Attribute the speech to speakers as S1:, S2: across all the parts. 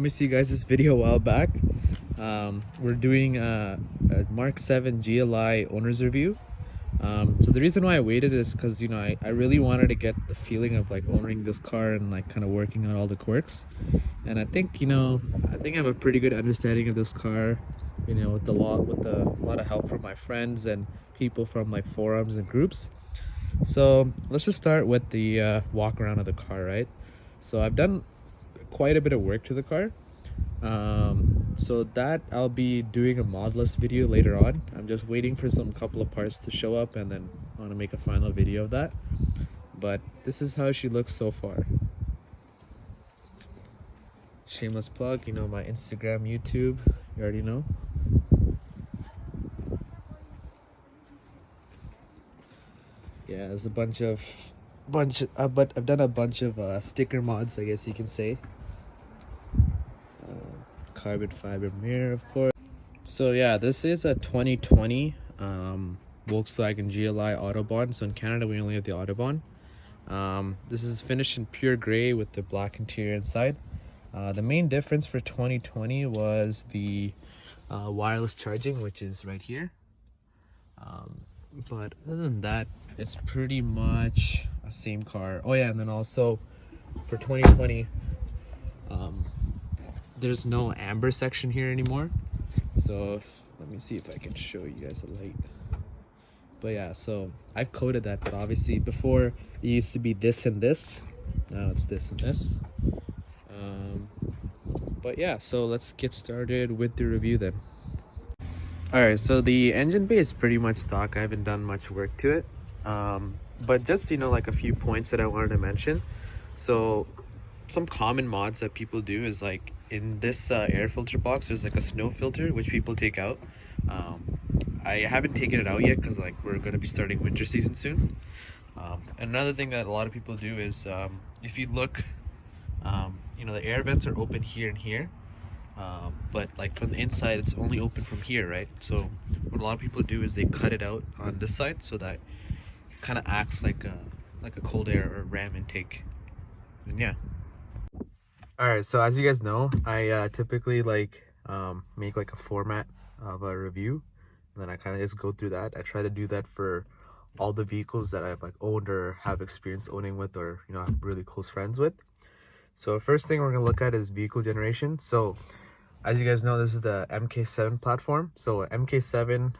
S1: promised you guys this video a while back. We're doing a Mark 7 GLI Owners review. So the reason why I waited is because, you know, I really wanted to get the feeling of like owning this car and like kind of working on all the quirks. And I think, you know, I have a pretty good understanding of this car, you know, with a lot of help from my friends and people from like forums and groups. So let's just start with the walk around of the car, right? So I've done quite a bit of work to the car. So that I'll be doing a modless video later on. I'm just waiting for some couple of parts to show up, and then I want to make a final video of that. But this is how she looks so far. Shameless plug, you know, my Instagram, YouTube, you already know. Yeah, there's a bunch but I've done a bunch of sticker mods, I guess you can say. Carbon fiber mirror, of course. So yeah, this is a 2020 Volkswagen GLI Autobahn. So in Canada we only have the Autobahn. This is finished in pure gray with the black interior inside. The main difference for 2020 was the wireless charging, which is right here. But other than that, it's pretty much a same car. Oh yeah, and then also for 2020, there's no amber section here anymore. So let me see if I can show you guys a light. But yeah, so I've coded that, but obviously before it used to be this and this, now it's this and this. But yeah, so let's get started with the review then. Alright, so the engine bay is pretty much stock. I haven't done much work to it, but just, you know, like a few points that I wanted to mention. So some common mods that people do is like in this air filter box there's like a snow filter which people take out. I haven't taken it out yet because like we're going to be starting winter season soon. Another thing that a lot of people do is if you look, you know, the air vents are open here and here, but like from the inside it's only open from here, right? So what a lot of people do is they cut it out on this side so that it kind of acts like a cold air or ram intake. And yeah. Alright, so as you guys know, I typically like make like a format of a review, and then I kind of just go through that. I try to do that for all the vehicles that I've like owned or have experience owning with, or, you know, I'm really close friends with. So first thing we're gonna look at is vehicle generation. So as you guys know, this is the MK7 platform. So MK7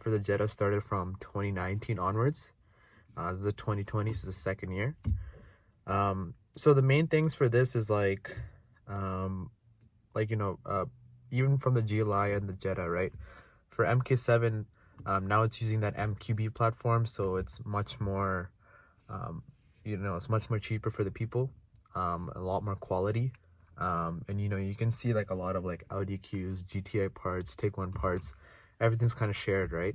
S1: for the Jetta started from 2019 onwards. This is a 2020, so the second year. So the main things for this is like you know, even from the GLI and the Jetta, right? For MK7, now it's using that MQB platform, so it's much more, you know, it's much more cheaper for the people, a lot more quality, and you know, you can see like a lot of like Audi Qs, GTI parts, Take One parts, everything's kind of shared, right?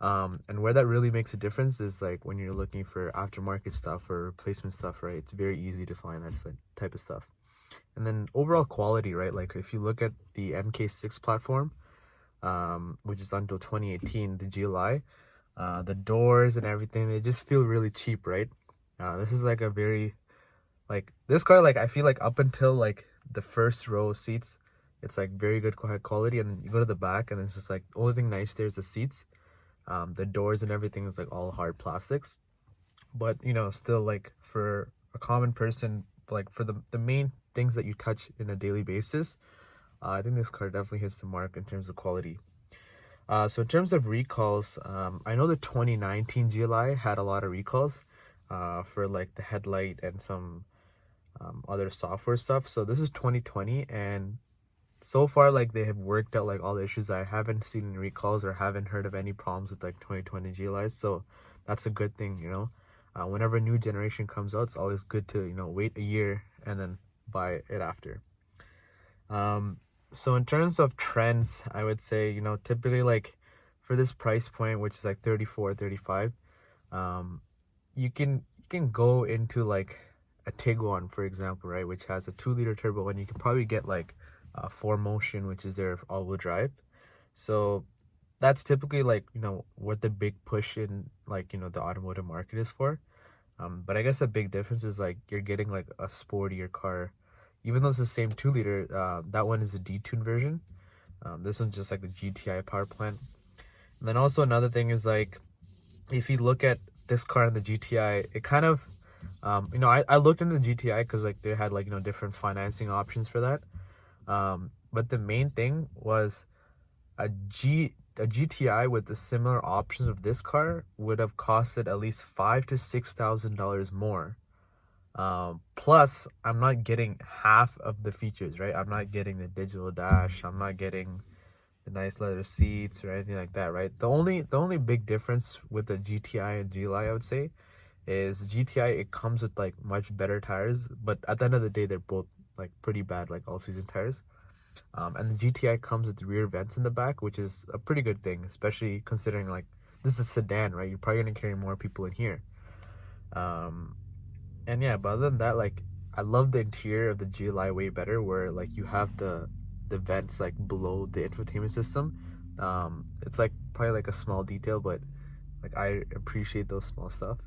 S1: And where that really makes a difference is like when you're looking for aftermarket stuff or replacement stuff, right? It's very easy to find that type of stuff. And then overall quality, right? Like if you look at the MK6 platform, which is until 2018, the GLI, the doors and everything, they just feel really cheap, right? This is like a very, like this car, like I feel like up until like the first row of seats, it's like very good quality, and then you go to the back and it's just like the only thing nice there is the seats. The doors and everything is like all hard plastics, but you know, still like for a common person, like for the main things that you touch in a daily basis, I think this car definitely hits the mark in terms of quality. So in terms of recalls, I know the 2019 GLI had a lot of recalls for like the headlight and some other software stuff. So this is 2020, and so far like they have worked out like all the issues. I haven't seen any recalls or haven't heard of any problems with like 2020 GLIs, so that's a good thing, you know. Whenever a new generation comes out, it's always good to, you know, wait a year and then buy it after. So in terms of trends, I would say, you know, typically like for this price point, which is like 34, 35, you can go into like a Tiguan, for example, right, which has a 2-liter turbo, and you can probably get like 4Motion, which is their all-wheel drive. So that's typically like, you know, what the big push in like, you know, the automotive market is for. But I guess the big difference is like you're getting like a sportier car, even though it's the same 2-liter, that one is a detuned version. This one's just like the GTI power plant. And then also another thing is like, if you look at this car and the GTI, it kind of, I looked into the GTI because like they had like, different financing options for that. But the main thing was a GTI with the similar options of this car would have costed at least $5,000 to $6,000 more. Plus, I'm not getting half of the features, right? I'm not getting the digital dash. I'm not getting the nice leather seats or anything like that, right? The only big difference with the GTI and GLI, I would say, is GTI, it comes with like much better tires, but at the end of the day, they're both like pretty bad, like all season tires. And the GTI comes with rear vents in the back, which is a pretty good thing, especially considering like this is a sedan, right? You're probably gonna carry more people in here. And yeah, but other than that, like I love the interior of the GLI way better, where like you have the vents like below the infotainment system. It's like probably like a small detail, but like I appreciate those small stuff.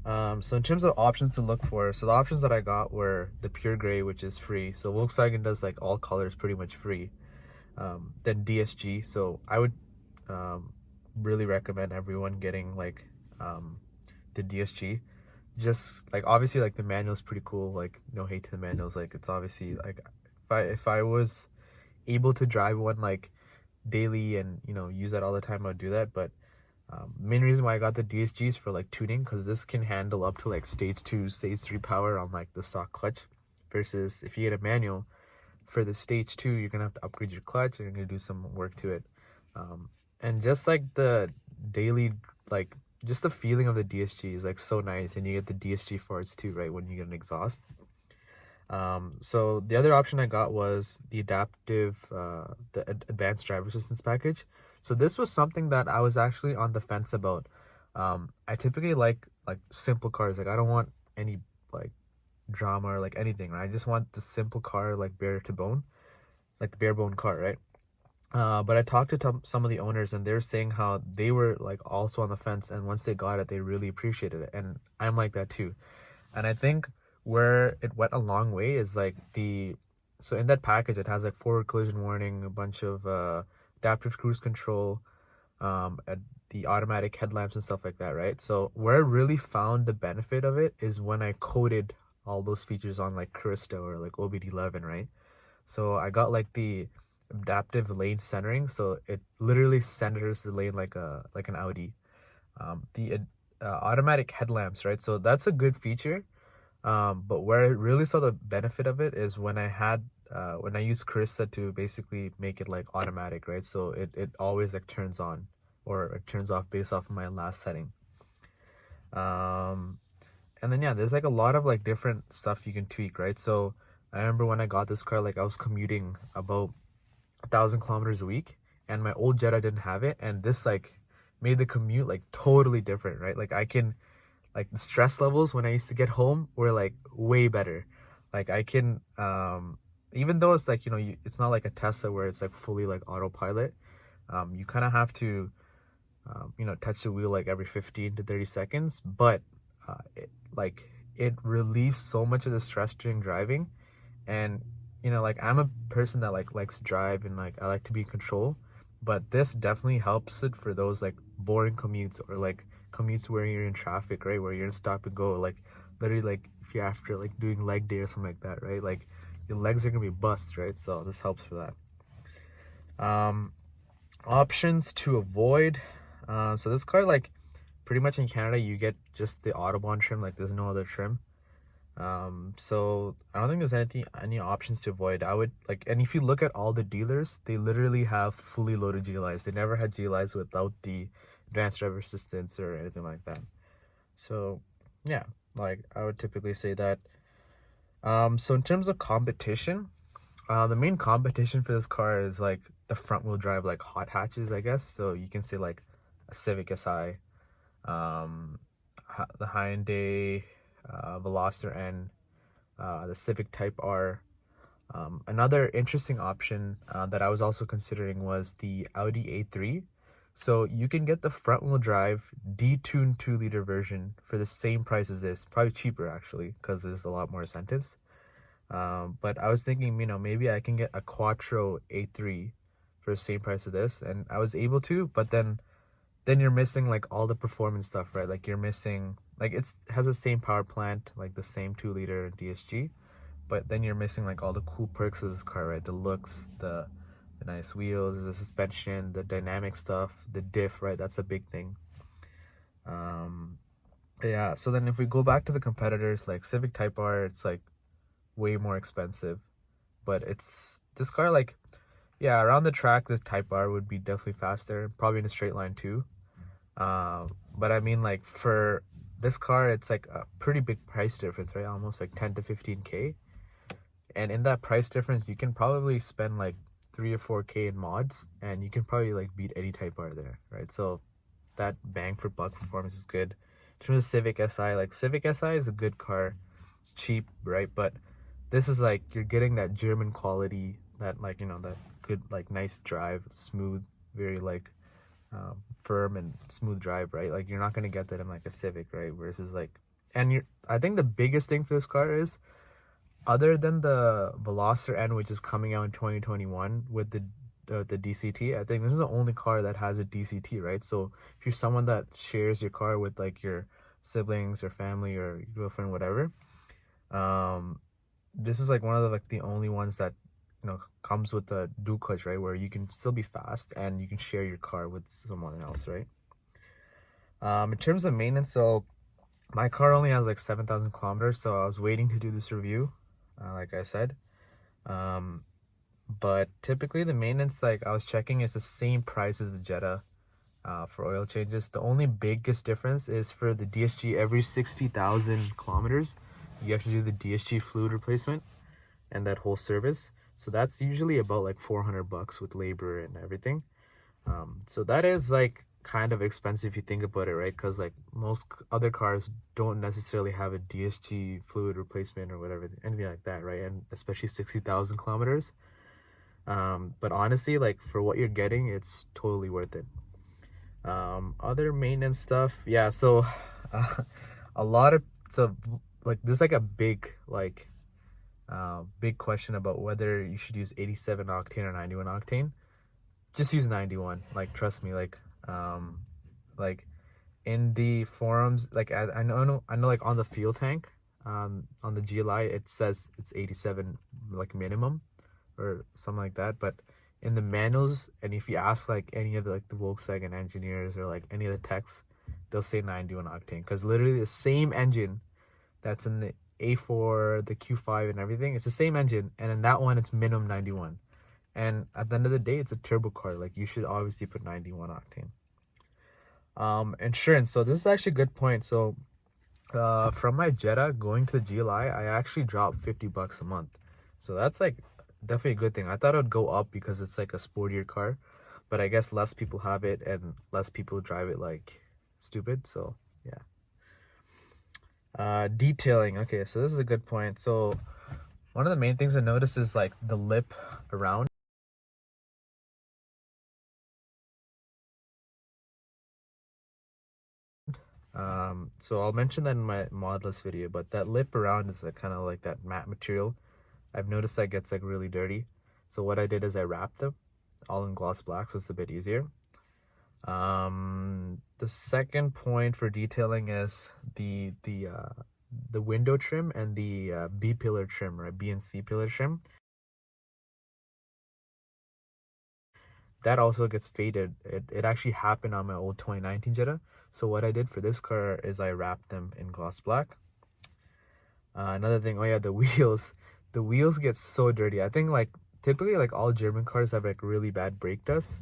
S1: So in terms of options to look for, so the options that I got were the pure gray, which is free. So Volkswagen does like all colors pretty much free. Then DSG. So I would really recommend everyone getting like the DSG. Just like obviously like the manual is pretty cool. Like no hate to the manuals. Like it's obviously like if I was able to drive one like daily and use that all the time, I'd do that. But main reason why I got the DSG is for like tuning, because this can handle up to like stage 2, stage 3 power on like the stock clutch, versus if you get a manual for the stage 2, you're gonna have to upgrade your clutch and you're gonna do some work to it. And just like the daily, like just the feeling of the DSG is like so nice, and you get the DSG farts too, right, when you get an exhaust. So the other option I got was the advanced driver assistance package. So this was something that I was actually on the fence about. I typically like simple cars. Like I don't want any like drama or like anything, right? I just want the simple car, like bare to bone, like the bare bone car, right? But I talked to some of the owners, and they're saying how they were like also on the fence, and once they got it, they really appreciated it, and I'm like that too. And I think where it went a long way is like so in that package it has like forward collision warning, a bunch of adaptive cruise control, the automatic headlamps and stuff like that, right? So where I really found the benefit of it is when I coded all those features on like Crista or like OBD11, right? So I got like the adaptive lane centering, so it literally centers the lane like an Audi. The automatic headlamps, right? So that's a good feature. But where I really saw the benefit of it is when I used Carissa to basically make it like automatic, right? So it always like turns on or it turns off based off of my last setting. And then yeah, there's like a lot of like different stuff you can tweak, right? So I remember when I got this car, like I was commuting about 1,000 kilometers a week, and my old Jetta didn't have it, and this like made the commute like totally different, right? Like I can, like the stress levels when I used to get home were like way better. Like I can even though it's like it's not like a Tesla where it's like fully like autopilot. You kind of have to touch the wheel like every 15 to 30 seconds, but it relieves so much of the stress during driving. And like I'm a person that like likes to drive, and like I like to be in control, but this definitely helps it for those like boring commutes, or like commutes where you're in traffic, right, where you're in stop and go, like literally like if you're after like doing leg day or something like that, right, like your legs are gonna be bust, right? So this helps for that. Options to avoid. So this car, like pretty much in Canada you get just the Autobahn trim, like there's no other trim. So I don't think there's any options to avoid. I would like, and if you look at all the dealers, they literally have fully loaded GLIs. They never had GLIs without the advanced driver assistance or anything like that. So yeah, like I would typically say that. So in terms of competition, the main competition for this car is like the front wheel drive like hot hatches, I guess. So you can say like a Civic Si, the Hyundai Veloster N, the Civic Type R. Another interesting option that I was also considering was the Audi A3. So you can get the front wheel drive detuned 2-liter version for the same price as this, probably cheaper actually, because there's a lot more incentives. But I was thinking, maybe I can get a Quattro A3 for the same price of this, and I was able to, but then you're missing like all the performance stuff, right? Like you're missing, like it has the same power plant, like the same 2-liter DSG, but then you're missing like all the cool perks of this car, right? The looks, the nice wheels, the suspension, the dynamic stuff, the diff, right? That's a big thing. Yeah, so then if we go back to the competitors, like Civic Type R, it's like way more expensive, but it's this car, like, yeah, around the track the Type R would be definitely faster, probably in a straight line too. But I mean, like, for this car, it's like a pretty big price difference, right? Almost like 10 to 15K. And in that price difference, you can probably spend like 3 or 4K in mods, and you can probably like beat any Type R there, right? So that bang for buck performance is good. In terms of Civic Si, like Civic Si is a good car. It's cheap, right? But this is like you're getting that German quality, that, like, that good, like, nice drive, smooth, very like firm and smooth drive, right? Like you're not gonna get that in like a Civic, right? Versus like, and I think the biggest thing for this car is, other than the Veloster N, which is coming out in 2021 with the DCT, I think this is the only car that has a DCT, right? So if you're someone that shares your car with like your siblings or family or your girlfriend, whatever, this is like one of the only ones that comes with the dual clutch, right? Where you can still be fast and you can share your car with someone else, right? In terms of maintenance, so my car only has like 7,000 kilometers, so I was waiting to do this review, like I said. But typically the maintenance, like I was checking, is the same price as the Jetta for oil changes. The only biggest difference is for the DSG, every 60,000 kilometers, you have to do the DSG fluid replacement and that whole service. So that's usually about like $400 with labor and everything. So that is like kind of expensive if you think about it, right? Because like most other cars don't necessarily have a DSG fluid replacement or whatever, anything like that, right? And especially 60,000 kilometers. But honestly, like for what you're getting, it's totally worth it. Other maintenance stuff, yeah. So a lot of, so like there's like a big big question about whether you should use 87 octane or 91 octane. Just use 91, like trust me, like in the forums, like I know like on the fuel tank, on the GLI, it says it's 87 like minimum or something like that, but in the manuals, and if you ask like any of the Volkswagen engineers or like any of the techs, they'll say 91 octane, because literally the same engine that's in the A4, the Q5 and everything, it's the same engine, and in that one it's minimum 91. And at the end of the day, it's a turbo car, like you should obviously put 91 octane. Insurance, so this is actually a good point. So from my Jetta going to the GLI, I actually dropped $50 a month, so that's like definitely a good thing. I thought it would go up because it's like a sportier car, but I guess less people have it and less people drive it like stupid, so yeah. Detailing, okay, so this is a good point. So one of the main things I noticed is like the lip around. So I'll mention that in my modless video, but that lip around is like kind of like that matte material. I've noticed that gets like really dirty, so what I did is I wrapped them all in gloss black, so it's a bit easier. The second point for detailing is the window trim and the B pillar trim, right? B and C pillar trim. That also gets faded. It actually happened on my old 2019 Jetta. So what I did for this car is I wrapped them in gloss black. Another thing, oh yeah, the wheels. The wheels get so dirty. I think like typically like all German cars have like really bad brake dust.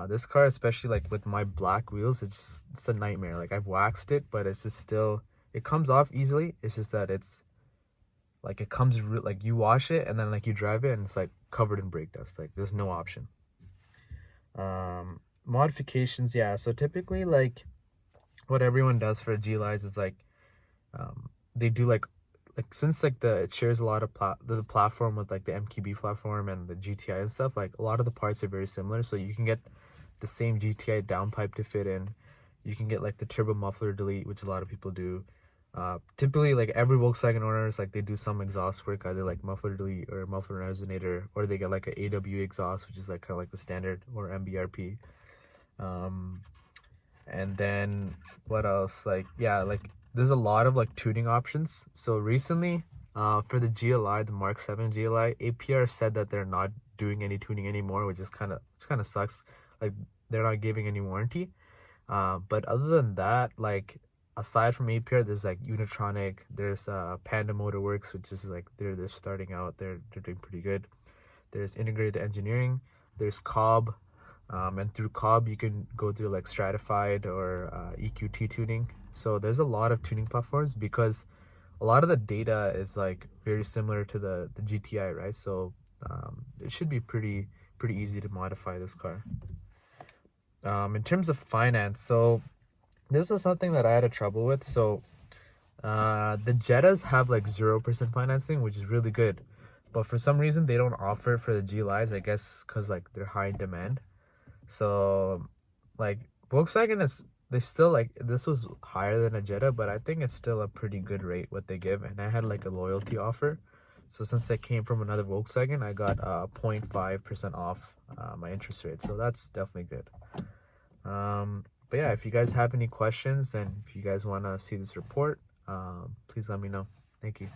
S1: This car, especially like with my black wheels, it's a nightmare. Like I've waxed it, but it's just still, it comes off easily. It's just that it's like it comes like you wash it and then like you drive it and it's like covered in brake dust. Like there's no option. Modifications, yeah. So typically like what everyone does for GLIs is like they do like since like it shares a lot of the platform with like the MQB platform and the GTI and stuff, like a lot of the parts are very similar, so you can get the same GTI downpipe to fit in. You can get like the turbo muffler delete, which a lot of people do. Typically, like every Volkswagen owners, like they do some exhaust work, either like muffler delete or muffler resonator, or they get like a AW exhaust, which is like kind of like the standard, or MBRP. Um, and then what else? Like yeah, like there's a lot of like tuning options. So recently, for the GLI, the Mark 7 GLI, APR said that they're not doing any tuning anymore, which kind of sucks. Like they're not giving any warranty. But other than that, like aside from APR, there's like Unitronic, there's Panda Motorworks, which is like they're starting out, they're doing pretty good. There's Integrated Engineering, there's Cobb, and through Cobb you can go through like stratified or EQT tuning. So there's a lot of tuning platforms because a lot of the data is like very similar to the GTI, right? So it should be pretty easy to modify this car. In terms of finance, so this is something that I had a trouble with. So the Jettas have like 0% financing, which is really good, but for some reason they don't offer it for the GLIs, I guess because like they're high in demand. So like Volkswagen is, they still, like, this was higher than a Jetta, but I think it's still a pretty good rate what they give. And I had like a loyalty offer, so since I came from another Volkswagen, I got 0.5% off my interest rate, so that's definitely good. But yeah, if you guys have any questions and if you guys want to see this report, please let me know. Thank you.